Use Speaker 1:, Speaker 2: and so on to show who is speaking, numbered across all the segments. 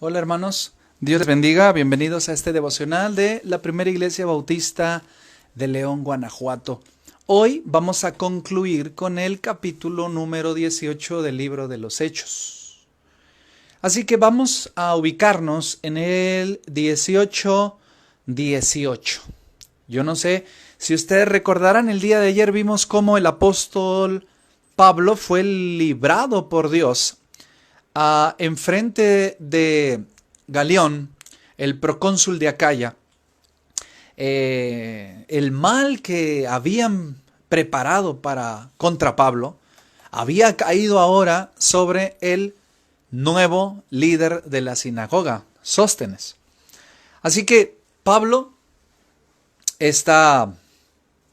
Speaker 1: Hola hermanos, Dios les bendiga, bienvenidos a este devocional de la Primera Iglesia Bautista de León, Guanajuato. Hoy vamos a concluir con el capítulo número 18 del libro de los Hechos. Así que vamos a ubicarnos en el 18:18. Yo no sé si ustedes recordarán, el día de ayer vimos cómo el apóstol Pablo fue librado por Dios enfrente de Galión, el procónsul de Acaya. El mal que habían preparado contra Pablo había caído ahora sobre el nuevo líder de la sinagoga, Sóstenes. Así que Pablo está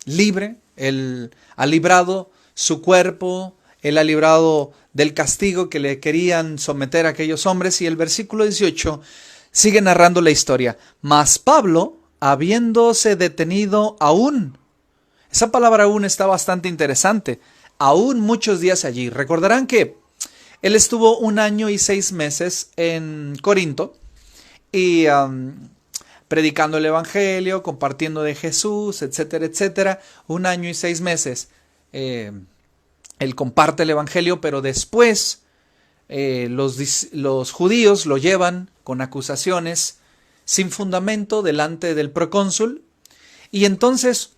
Speaker 1: libre, él ha librado su cuerpo, él ha librado del castigo que le querían someter a aquellos hombres, y el versículo 18 sigue narrando la historia. Mas Pablo, habiéndose detenido aún, esa palabra aún está bastante interesante, aún muchos días allí. Recordarán que él estuvo 1 año y 6 meses en Corinto y predicando el evangelio, compartiendo de Jesús, etcétera, etcétera. 1 año y 6 meses. Él comparte el evangelio, pero después los judíos lo llevan con acusaciones sin fundamento delante del procónsul, y entonces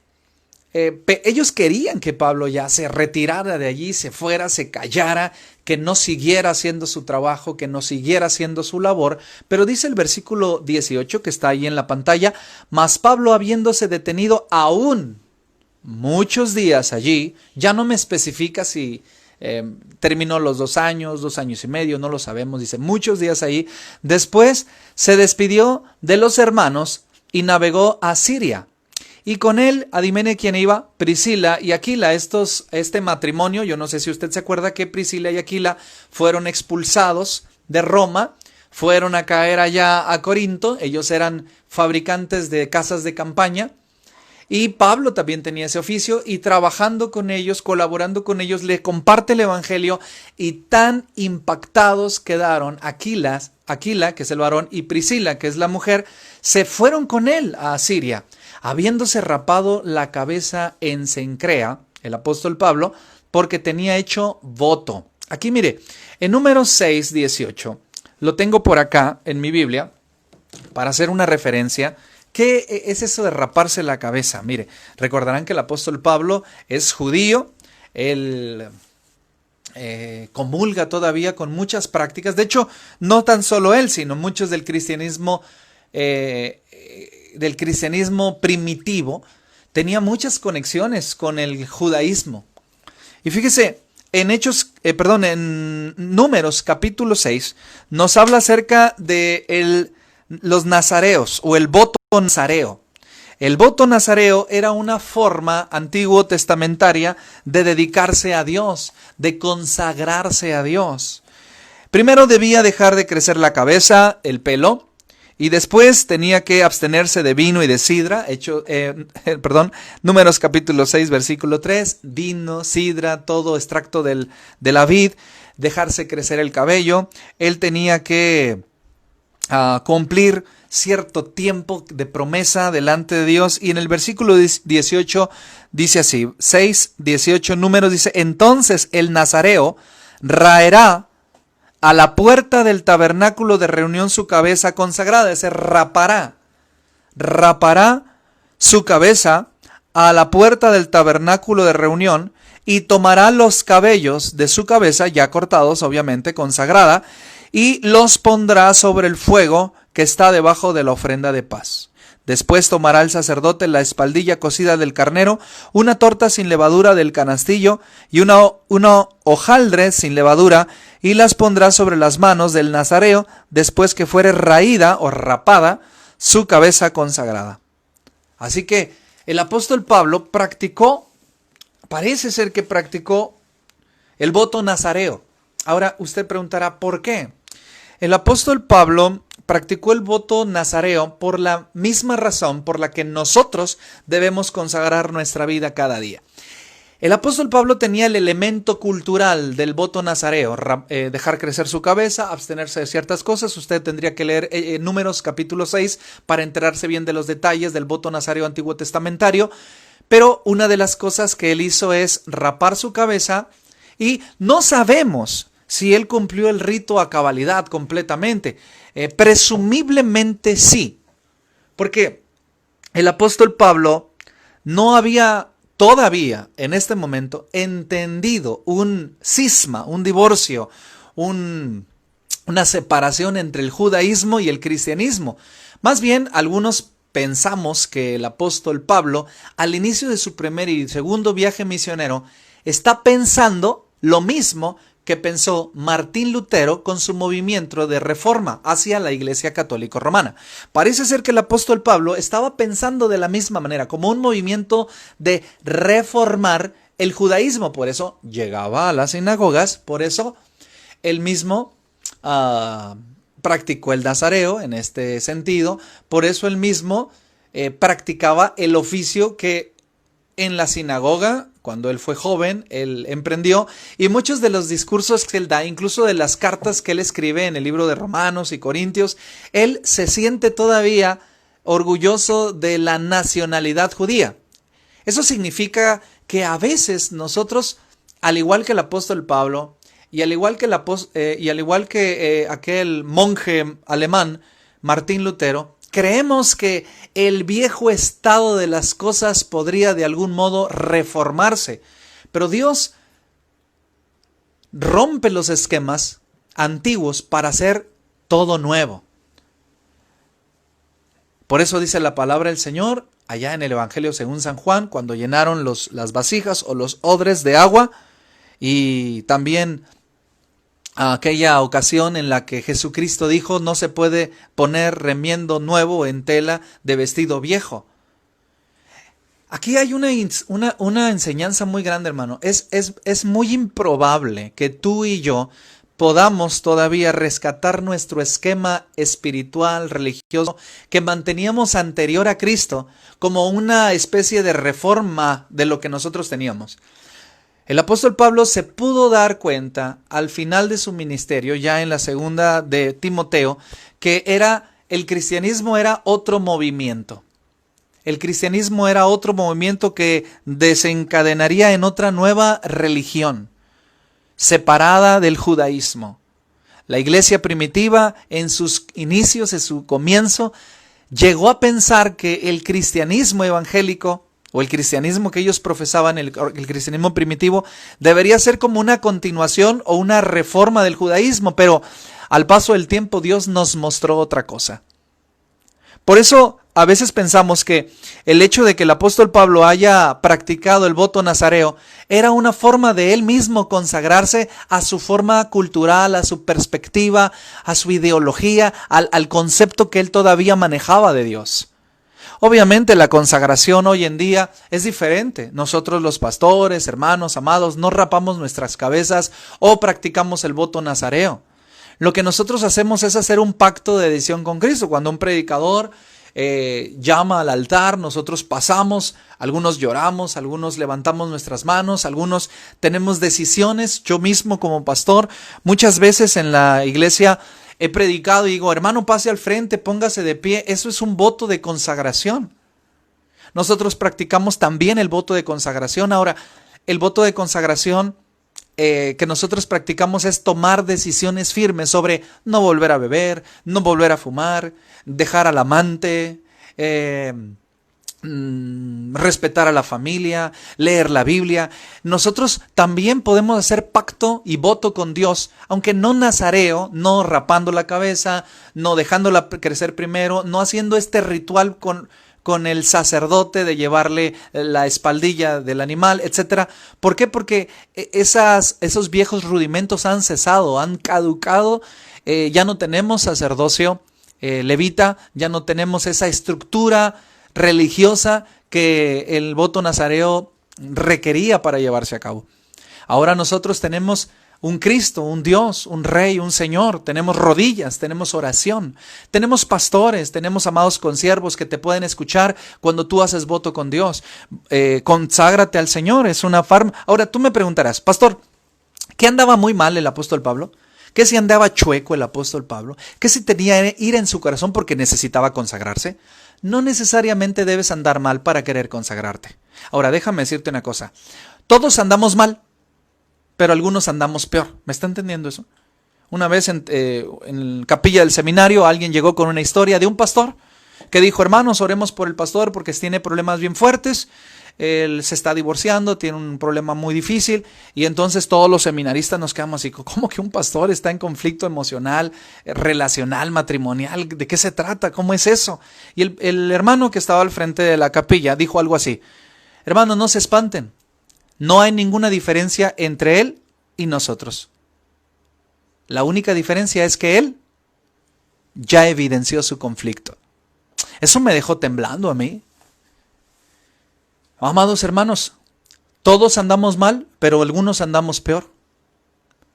Speaker 1: ellos querían que Pablo ya se retirara de allí, se fuera, se callara, que no siguiera haciendo su trabajo, que no siguiera haciendo su labor. Pero dice el versículo 18 que está ahí en la pantalla: mas Pablo, habiéndose detenido aún muchos días allí, ya no me especifica si terminó los 2 años, 2 años y medio, no lo sabemos, dice muchos días ahí. Después se despidió de los hermanos y navegó a Siria. Y con él, adivine quién iba, Priscila y Aquila. Este matrimonio, yo no sé si usted se acuerda que Priscila y Aquila fueron expulsados de Roma, fueron a caer allá a Corinto. Ellos eran fabricantes de casas de campaña. Y Pablo también tenía ese oficio, y trabajando con ellos, colaborando con ellos, le comparte el evangelio, y tan impactados quedaron Aquila, que es el varón, y Priscila, que es la mujer, se fueron con él a Siria, habiéndose rapado la cabeza en Cencrea, el apóstol Pablo, porque tenía hecho voto. Aquí mire, en Números 6:18, lo tengo por acá en mi Biblia, para hacer una referencia. ¿Qué es eso de raparse la cabeza? Mire, recordarán que el apóstol Pablo es judío, él comulga todavía con muchas prácticas. De hecho, no tan solo él, sino muchos del cristianismo primitivo, tenía muchas conexiones con el judaísmo. Y fíjese, en Números capítulo 6, nos habla acerca de los nazareos, o el voto nazareo. El voto nazareo era una forma antiguo testamentaria de dedicarse a Dios, de consagrarse a Dios. Primero debía dejar de crecer la cabeza, el pelo, y después tenía que abstenerse de vino y de sidra. Números capítulo 6, versículo 3, vino, sidra, todo extracto de la vid, dejarse crecer el cabello. Él tenía que cumplir cierto tiempo de promesa delante de Dios. Y en el versículo 18 dice así, 6:18, Números dice: entonces el nazareo raerá a la puerta del tabernáculo de reunión su cabeza consagrada. Ese rapará su cabeza a la puerta del tabernáculo de reunión, y tomará los cabellos de su cabeza, ya cortados, obviamente, consagrada, y los pondrá sobre el fuego que está debajo de la ofrenda de paz. Después tomará el sacerdote la espaldilla cocida del carnero, una torta sin levadura del canastillo y una hojaldre sin levadura, y las pondrá sobre las manos del nazareo después que fuere raída o rapada su cabeza consagrada. Así que el apóstol Pablo parece ser que practicó el voto nazareo. Ahora usted preguntará, ¿por qué? El apóstol Pablo practicó el voto nazareo por la misma razón por la que nosotros debemos consagrar nuestra vida cada día. El apóstol Pablo tenía el elemento cultural del voto nazareo, dejar crecer su cabeza, abstenerse de ciertas cosas. Usted tendría que leer Números capítulo 6 para enterarse bien de los detalles del voto nazareo antiguo testamentario. Pero una de las cosas que él hizo es rapar su cabeza y no sabemos si él cumplió el rito a cabalidad completamente. Presumiblemente sí, porque el apóstol Pablo no había todavía en este momento entendido un cisma, un divorcio, una separación entre el judaísmo y el cristianismo. Más bien, algunos pensamos que el apóstol Pablo, al inicio de su primer y segundo viaje misionero, está pensando lo mismo que pensó Martín Lutero con su movimiento de reforma hacia la Iglesia Católica Romana. Parece ser que el apóstol Pablo estaba pensando de la misma manera, como un movimiento de reformar el judaísmo. Por eso llegaba a las sinagogas, por eso él mismo practicó el nazareo en este sentido, por eso él mismo practicaba el oficio que en la sinagoga, cuando él fue joven, él emprendió, y muchos de los discursos que él da, incluso de las cartas que él escribe en el libro de Romanos y Corintios, él se siente todavía orgulloso de la nacionalidad judía. Eso significa que a veces nosotros, al igual que el apóstol Pablo, y al igual que aquel monje alemán, Martín Lutero, creemos que el viejo estado de las cosas podría de algún modo reformarse, pero Dios rompe los esquemas antiguos para hacer todo nuevo. Por eso dice la palabra del Señor, allá en el Evangelio según San Juan, cuando llenaron las vasijas o los odres de agua, y también aquella ocasión en la que Jesucristo dijo, no se puede poner remiendo nuevo en tela de vestido viejo. Aquí hay una enseñanza muy grande, hermano. Es muy improbable que tú y yo podamos todavía rescatar nuestro esquema espiritual, religioso, que manteníamos anterior a Cristo, como una especie de reforma de lo que nosotros teníamos. El apóstol Pablo se pudo dar cuenta al final de su ministerio, ya en la segunda de Timoteo, que el cristianismo era otro movimiento. El cristianismo era otro movimiento que desencadenaría en otra nueva religión, separada del judaísmo. La iglesia primitiva, en sus inicios, en su comienzo, llegó a pensar que el cristianismo evangélico, o el cristianismo que ellos profesaban, el cristianismo primitivo, debería ser como una continuación o una reforma del judaísmo, pero al paso del tiempo Dios nos mostró otra cosa. Por eso a veces pensamos que el hecho de que el apóstol Pablo haya practicado el voto nazareo era una forma de él mismo consagrarse a su forma cultural, a su perspectiva, a su ideología, al concepto que él todavía manejaba de Dios. Obviamente la consagración hoy en día es diferente. Nosotros los pastores, hermanos, amados, no rapamos nuestras cabezas o practicamos el voto nazareo. Lo que nosotros hacemos es hacer un pacto de adhesión con Cristo. Cuando un predicador llama al altar, nosotros pasamos, algunos lloramos, algunos levantamos nuestras manos, algunos tenemos decisiones. Yo mismo como pastor, muchas veces en la iglesia he predicado y digo, hermano, pase al frente, póngase de pie. Eso es un voto de consagración. Nosotros practicamos también el voto de consagración. Ahora, el voto de consagración que nosotros practicamos es tomar decisiones firmes sobre no volver a beber, no volver a fumar, dejar al amante, respetar a la familia, leer la Biblia. Nosotros también podemos hacer pacto y voto con Dios, aunque no nazareo, no rapando la cabeza, no dejándola crecer primero, no haciendo este ritual con el sacerdote de llevarle la espaldilla del animal, etc. ¿Por qué? Porque esos viejos rudimentos han cesado, han caducado, ya no tenemos sacerdocio levita, ya no tenemos esa estructura religiosa que el voto nazareo requería para llevarse a cabo. Ahora nosotros tenemos un Cristo, un Dios, un Rey, un Señor. Tenemos rodillas, tenemos oración, tenemos pastores, tenemos amados consiervos que te pueden escuchar cuando tú haces voto con Dios. Conságrate al Señor, es una forma. Ahora tú me preguntarás, pastor, ¿qué andaba muy mal el apóstol Pablo? ¿Qué si andaba chueco el apóstol Pablo? ¿Qué si tenía ira en su corazón porque necesitaba consagrarse? No necesariamente debes andar mal para querer consagrarte. Ahora déjame decirte una cosa, todos andamos mal, pero algunos andamos peor. ¿Me está entendiendo eso? Una vez en capilla del seminario alguien llegó con una historia de un pastor que dijo, hermanos, oremos por el pastor porque tiene problemas bien fuertes, él se está divorciando, tiene un problema muy difícil, y entonces todos los seminaristas nos quedamos así, ¿cómo que un pastor está en conflicto emocional, relacional, matrimonial? ¿De qué se trata? ¿Cómo es eso? Y el hermano que estaba al frente de la capilla dijo algo así, hermanos, no se espanten, no hay ninguna diferencia entre él y nosotros. La única diferencia es que él ya evidenció su conflicto. Eso me dejó temblando a mí. Amados hermanos, todos andamos mal, pero algunos andamos peor.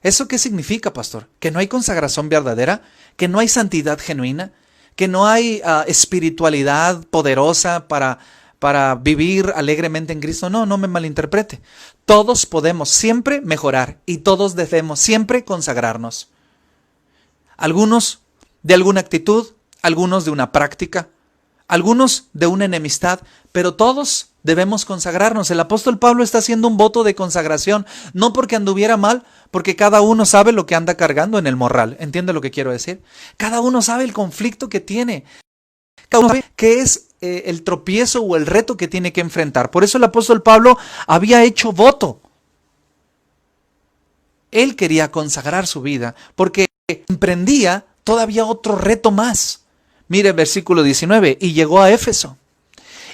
Speaker 1: ¿Eso qué significa, pastor? ¿Que no hay consagración verdadera? ¿Que no hay santidad genuina? ¿Que no hay espiritualidad poderosa para vivir alegremente en Cristo? No, no me malinterprete. Todos podemos siempre mejorar y todos debemos siempre consagrarnos. Algunos de alguna actitud, algunos de una práctica, algunos de una enemistad, pero todos debemos consagrarnos. El apóstol Pablo está haciendo un voto de consagración, no porque anduviera mal, porque cada uno sabe lo que anda cargando en el morral. ¿Entiende lo que quiero decir? Cada uno sabe el conflicto que tiene. Cada uno sabe qué es el tropiezo o el reto que tiene que enfrentar. Por eso el apóstol Pablo había hecho voto. Él quería consagrar su vida porque emprendía todavía otro reto más. Mire el versículo 19, y llegó a Éfeso.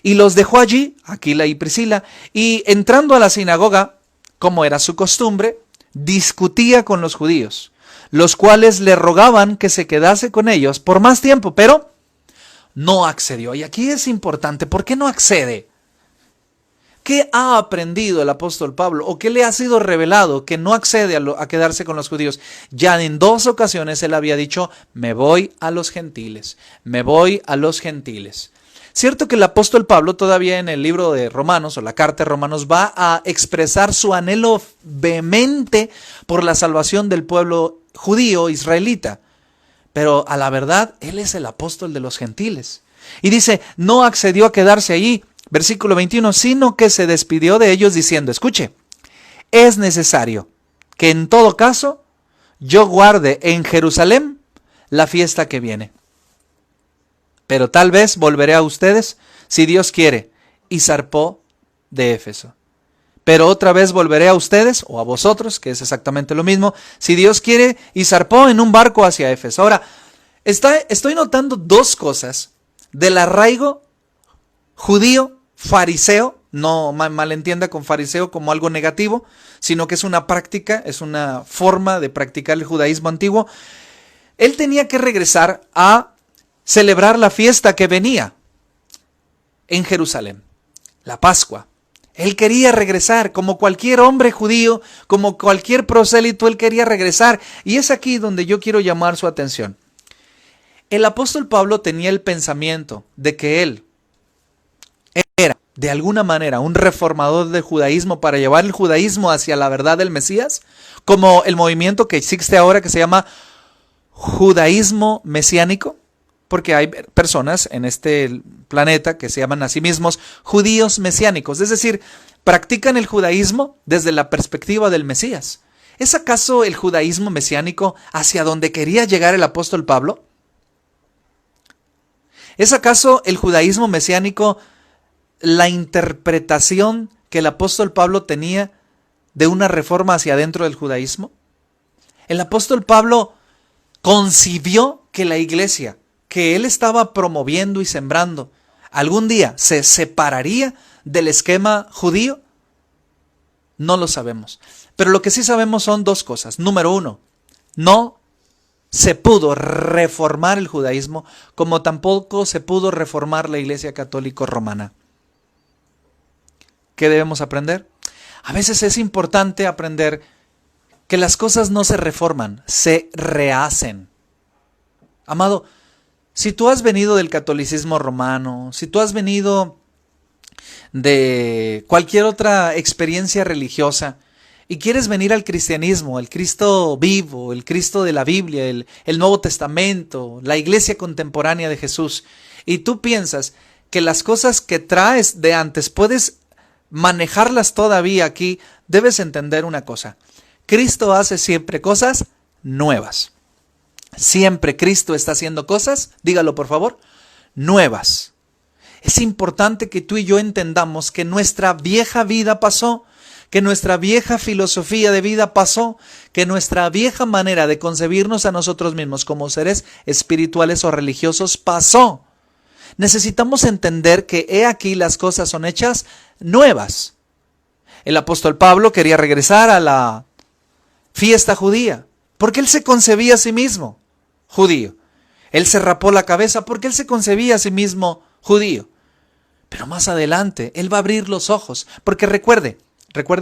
Speaker 1: Y los dejó allí, Aquila y Priscila, y entrando a la sinagoga, como era su costumbre, discutía con los judíos, los cuales le rogaban que se quedase con ellos por más tiempo, pero no accedió. Y aquí es importante, ¿por qué no accede? ¿Qué ha aprendido el apóstol Pablo o qué le ha sido revelado que no accede a quedarse con los judíos? Ya en 2 ocasiones él había dicho, me voy a los gentiles, me voy a los gentiles. Cierto que el apóstol Pablo todavía en el libro de Romanos o la carta de Romanos va a expresar su anhelo vehemente por la salvación del pueblo judío israelita. Pero a la verdad, él es el apóstol de los gentiles. Y dice, no accedió a quedarse allí. Versículo 21, sino que se despidió de ellos diciendo, escuche, es necesario que en todo caso yo guarde en Jerusalén la fiesta que viene. Pero tal vez volveré a ustedes si Dios quiere. Y zarpó de Éfeso. Pero otra vez volveré a ustedes o a vosotros, que es exactamente lo mismo, si Dios quiere, y zarpó en un barco hacia Éfeso. Ahora, estoy notando 2 cosas del arraigo judío, fariseo, no malentienda con fariseo como algo negativo, sino que es una práctica, es una forma de practicar el judaísmo antiguo. Él tenía que regresar a celebrar la fiesta que venía en Jerusalén, la Pascua. Él quería regresar, como cualquier hombre judío, como cualquier prosélito, él quería regresar. Y es aquí donde yo quiero llamar su atención. El apóstol Pablo tenía el pensamiento de que él era, de alguna manera, un reformador del judaísmo para llevar el judaísmo hacia la verdad del Mesías, como el movimiento que existe ahora que se llama judaísmo mesiánico, porque hay personas en este planeta que se llaman a sí mismos judíos mesiánicos, es decir, practican el judaísmo desde la perspectiva del Mesías. ¿Es acaso el judaísmo mesiánico hacia donde quería llegar el apóstol Pablo? ¿Es acaso el judaísmo mesiánico la interpretación que el apóstol Pablo tenía de una reforma hacia adentro del judaísmo? El apóstol Pablo concibió que la iglesia que él estaba promoviendo y sembrando algún día se separaría del esquema judío. No lo sabemos. Pero lo que sí sabemos son 2 cosas. Número 1, no se pudo reformar el judaísmo, como tampoco se pudo reformar la Iglesia Católica Romana. ¿Qué debemos aprender? A veces es importante aprender que las cosas no se reforman, se rehacen. Amado, si tú has venido del catolicismo romano, si tú has venido de cualquier otra experiencia religiosa y quieres venir al cristianismo, el Cristo vivo, el Cristo de la Biblia, el Nuevo Testamento, la iglesia contemporánea de Jesús, y tú piensas que las cosas que traes de antes puedes manejarlas todavía aquí, debes entender una cosa. Cristo hace siempre cosas nuevas. Siempre Cristo está haciendo cosas, dígalo por favor, nuevas. Es importante que tú y yo entendamos que nuestra vieja vida pasó, que nuestra vieja filosofía de vida pasó, que nuestra vieja manera de concebirnos a nosotros mismos como seres espirituales o religiosos pasó. Necesitamos entender que he aquí las cosas son hechas nuevas. El apóstol Pablo quería regresar a la fiesta judía, porque él se concebía a sí mismo judío. Él se rapó la cabeza porque él se concebía a sí mismo judío. Pero más adelante, él va a abrir los ojos, porque recuerde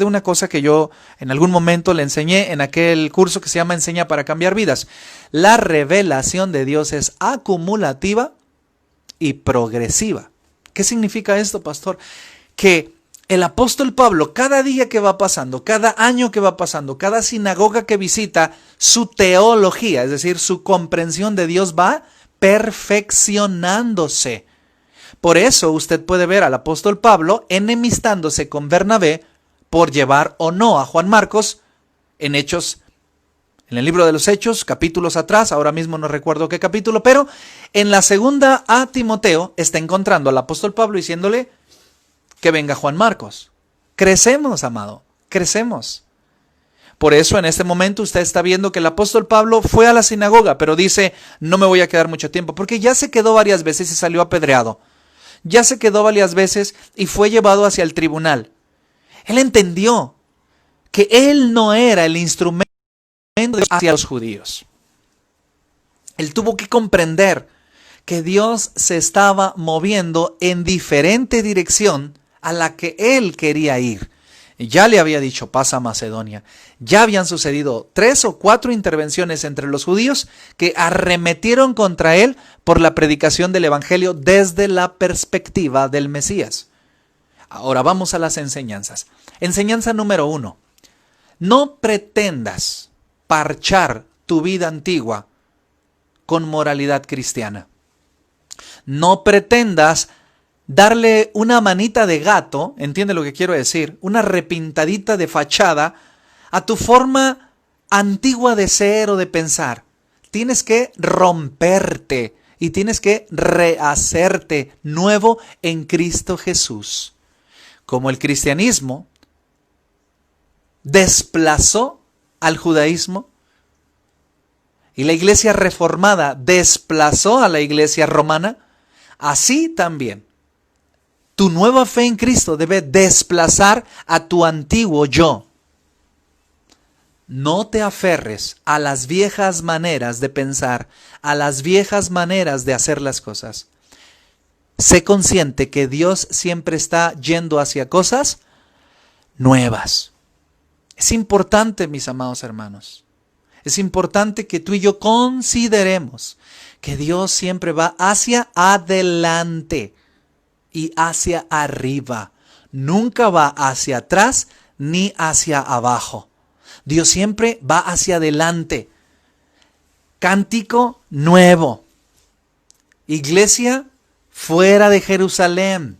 Speaker 1: una cosa que yo en algún momento le enseñé en aquel curso que se llama Enseña para cambiar vidas. La revelación de Dios es acumulativa y progresiva. ¿Qué significa esto, pastor? Que el apóstol Pablo, cada día que va pasando, cada año que va pasando, cada sinagoga que visita, su teología, es decir, su comprensión de Dios va perfeccionándose. Por eso usted puede ver al apóstol Pablo enemistándose con Bernabé por llevar o no a Juan Marcos en Hechos, en el libro de los Hechos, capítulos atrás, ahora mismo no recuerdo qué capítulo, pero en la segunda a Timoteo está encontrando al apóstol Pablo diciéndole que venga Juan Marcos. Crecemos, amado, crecemos. Por eso en este momento usted está viendo que el apóstol Pablo fue a la sinagoga, pero dice, no me voy a quedar mucho tiempo, porque ya se quedó varias veces y salió apedreado. Ya se quedó varias veces y fue llevado hacia el tribunal. Él entendió que él no era el instrumento hacia los judíos. Él tuvo que comprender que Dios se estaba moviendo en diferente dirección a la que él quería ir. Ya le había dicho, pasa a Macedonia. Ya habían sucedido 3 o 4 intervenciones entre los judíos que arremetieron contra él por la predicación del evangelio desde la perspectiva del Mesías. Ahora vamos a las enseñanzas. Enseñanza número 1. No pretendas parchar tu vida antigua con moralidad cristiana. No pretendas darle una manita de gato, entiende lo que quiero decir, una repintadita de fachada a tu forma antigua de ser o de pensar. Tienes que romperte y tienes que rehacerte nuevo en Cristo Jesús. Como el cristianismo desplazó al judaísmo y la iglesia reformada desplazó a la iglesia romana, así también tu nueva fe en Cristo debe desplazar a tu antiguo yo. No te aferres a las viejas maneras de pensar, a las viejas maneras de hacer las cosas. Sé consciente que Dios siempre está yendo hacia cosas nuevas. Es importante, mis amados hermanos, es importante que tú y yo consideremos que Dios siempre va hacia adelante y hacia arriba. Nunca va hacia atrás ni hacia abajo. Dios siempre va hacia adelante. Cántico nuevo. Iglesia fuera de Jerusalén.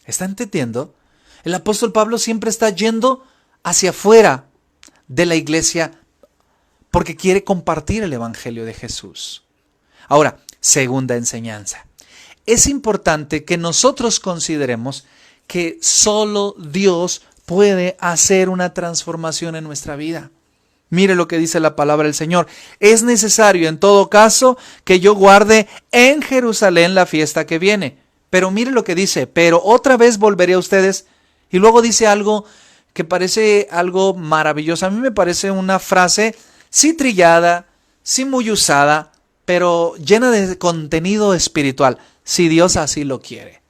Speaker 1: ¿Está entendiendo? El apóstol Pablo siempre está yendo hacia afuera de la iglesia porque quiere compartir el evangelio de Jesús. Ahora, segunda enseñanza. Es importante que nosotros consideremos que solo Dios puede hacer una transformación en nuestra vida. Mire lo que dice la palabra del Señor. Es necesario en todo caso que yo guarde en Jerusalén la fiesta que viene. Pero mire lo que dice, pero otra vez volveré a ustedes. Y luego dice algo que parece algo maravilloso. A mí me parece una frase sí trillada, sí muy usada, pero llena de contenido espiritual. Si Dios así lo quiere.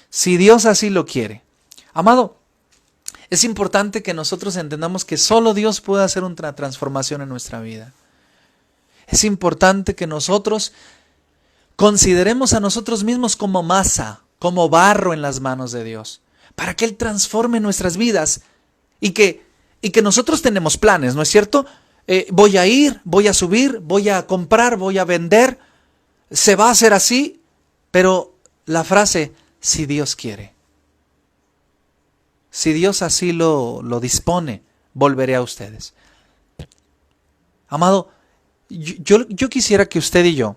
Speaker 1: Si Dios así lo quiere. Amado, Es importante que nosotros entendamos que solo Dios puede hacer una transformación en nuestra vida. Es importante que nosotros consideremos a nosotros mismos como masa, como barro en las manos de Dios, para que Él transforme nuestras vidas y que nosotros tenemos planes, ¿no es cierto? Voy a ir, voy a subir, voy a comprar, voy a vender, se va a hacer así, pero la frase, si Dios quiere. Si Dios así lo dispone, volveré a ustedes. Amado, yo quisiera que usted y yo,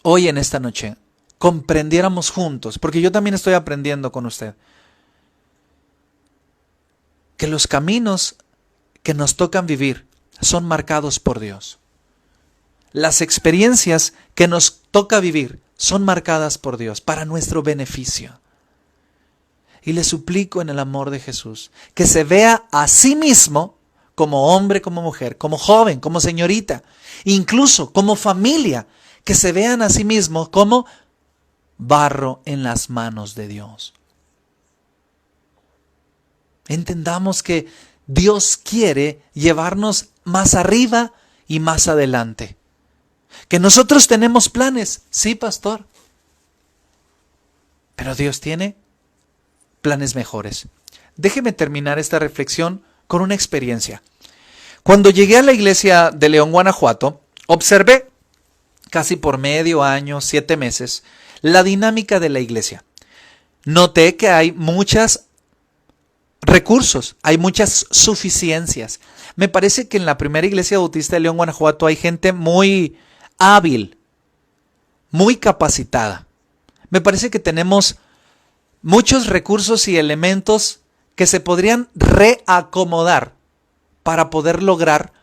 Speaker 1: hoy en esta noche, comprendiéramos juntos, porque yo también estoy aprendiendo con usted, que los caminos que nos tocan vivir son marcados por Dios. Las experiencias que nos toca vivir son marcadas por Dios para nuestro beneficio. Y le suplico en el amor de Jesús que se vea a sí mismo como hombre, como mujer, como joven, como señorita, incluso como familia, que se vean a sí mismos como barro en las manos de Dios. Entendamos que Dios quiere llevarnos más arriba y más adelante. Que nosotros tenemos planes, sí, pastor, pero Dios tiene planes mejores. Déjeme terminar esta reflexión con una experiencia. Cuando llegué a la iglesia de León, Guanajuato, observé casi por medio año, 7 meses, la dinámica de la iglesia. Noté que hay muchos recursos, hay muchas suficiencias. Me parece que en la primera iglesia bautista de León, Guanajuato, hay gente muy hábil, muy capacitada. Me parece que tenemos muchos recursos y elementos que se podrían reacomodar para poder lograr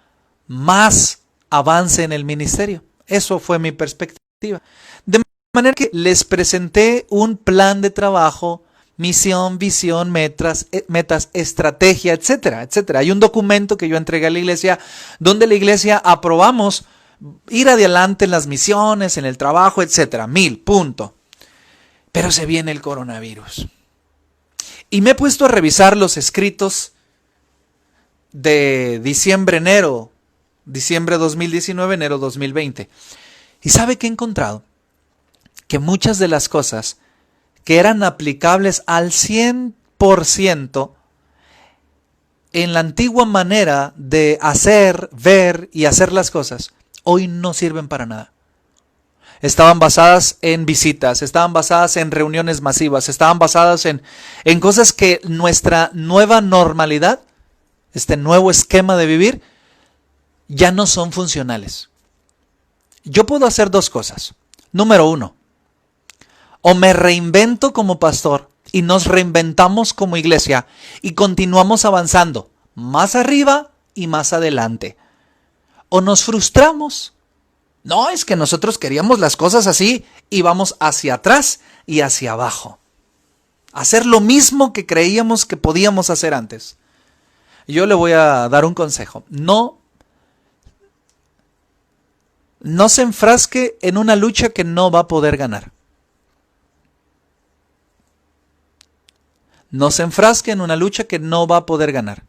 Speaker 1: más avance en el ministerio. Eso fue mi perspectiva. De manera que les presenté un plan de trabajo, misión, visión, metas, estrategia, etcétera, etcétera. Hay un documento que yo entregué a la iglesia donde la iglesia aprobamos ir adelante en las misiones, en el trabajo, etcétera. 1000, punto. Pero se viene el coronavirus. Y me he puesto a revisar los escritos de diciembre 2019, enero 2020. ¿Y sabe qué he encontrado? Que muchas de las cosas que eran aplicables al 100% en la antigua manera de hacer, ver y hacer las cosas, hoy no sirven para nada. Estaban basadas en visitas, estaban basadas en reuniones masivas, estaban basadas en cosas que nuestra nueva normalidad, este nuevo esquema de vivir, ya no son funcionales. Yo puedo hacer 2 cosas. Número 1, o me reinvento como pastor y nos reinventamos como iglesia y continuamos avanzando más arriba y más adelante. O nos frustramos. No, es que nosotros queríamos las cosas así y vamos hacia atrás y hacia abajo. Hacer lo mismo que creíamos que podíamos hacer antes. Yo le voy a dar un consejo. No se enfrasque en una lucha que no va a poder ganar. No se enfrasque en una lucha que no va a poder ganar.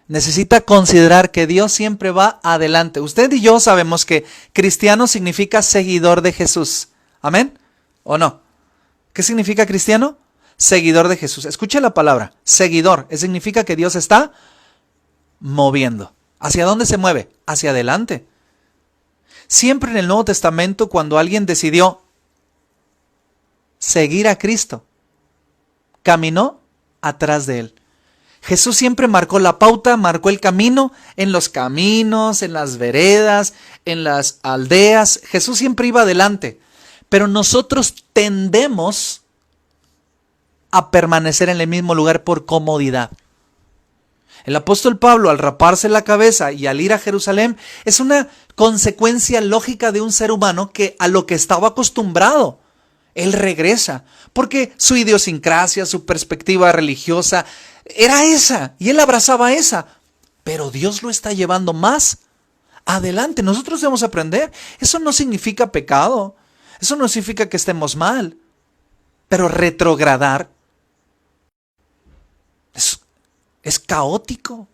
Speaker 1: Necesita considerar que Dios siempre va adelante. Usted y yo sabemos que cristiano significa seguidor de Jesús. ¿Amén? ¿O no? ¿Qué significa cristiano? Seguidor de Jesús. Escuche la palabra, seguidor. Significa que Dios está moviendo. ¿Hacia dónde se mueve? Hacia adelante. Siempre en el Nuevo Testamento, cuando alguien decidió seguir a Cristo, caminó atrás de Él. Jesús siempre marcó la pauta, marcó el camino en los caminos, en las veredas, en las aldeas. Jesús siempre iba adelante. Pero nosotros tendemos a permanecer en el mismo lugar por comodidad. El apóstol Pablo, al raparse la cabeza y al ir a Jerusalén, es una consecuencia lógica de un ser humano que a lo que estaba acostumbrado, él regresa, porque su idiosincrasia, su perspectiva religiosa era esa, y él abrazaba esa, pero Dios lo está llevando más adelante. Nosotros debemos aprender. Eso no significa pecado, eso no significa que estemos mal, pero retrogradar es caótico.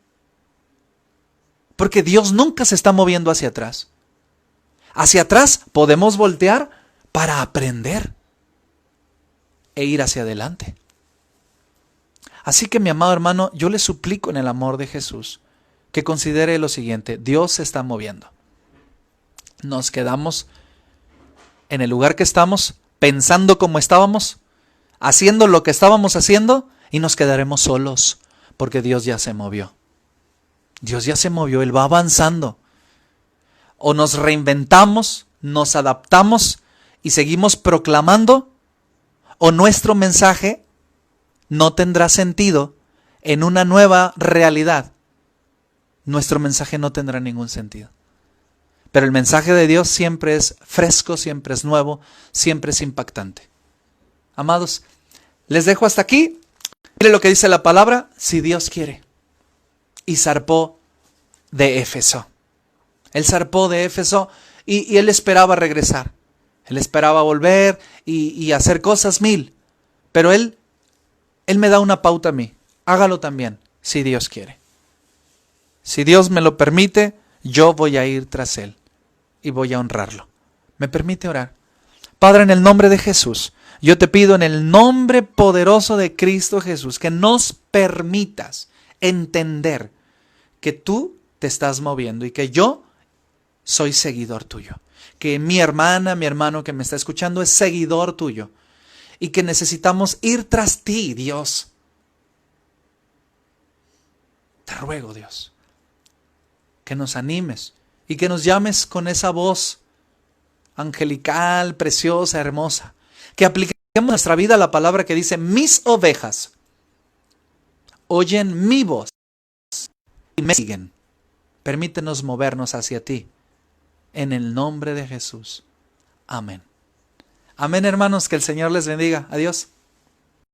Speaker 1: Porque Dios nunca se está moviendo hacia atrás. Hacia atrás podemos voltear para aprender e ir hacia adelante. Así que, mi amado hermano, yo le suplico en el amor de Jesús que considere lo siguiente: Dios se está moviendo. Nos quedamos en el lugar que estamos, pensando como estábamos, haciendo lo que estábamos haciendo, y nos quedaremos solos, porque Dios ya se movió. Dios ya se movió, Él va avanzando. O nos reinventamos, nos adaptamos y seguimos proclamando, o nuestro mensaje no tendrá sentido en una nueva realidad. Nuestro mensaje no tendrá ningún sentido. Pero el mensaje de Dios siempre es fresco, siempre es nuevo, siempre es impactante. Amados, les dejo hasta aquí. Mire lo que dice la palabra: si Dios quiere. Y zarpó de Éfeso. Él zarpó de Éfeso y él esperaba regresar. Él esperaba volver y hacer cosas mil. Pero él me da una pauta a mí. Hágalo también, si Dios quiere. Si Dios me lo permite, yo voy a ir tras Él y voy a honrarlo. ¿Me permite orar? Padre, en el nombre de Jesús, yo te pido en el nombre poderoso de Cristo Jesús que nos permitas entender que tú te estás moviendo y que yo soy seguidor tuyo. Que mi hermana, mi hermano que me está escuchando es seguidor tuyo y que necesitamos ir tras ti, Dios. Te ruego, Dios, que nos animes y que nos llames con esa voz angelical, preciosa, hermosa. Que apliquemos en nuestra vida la palabra que dice: mis ovejas oyen mi voz y me siguen. Permítenos movernos hacia ti. En el nombre de Jesús. Amén. Amén, hermanos. Que el Señor les bendiga. Adiós.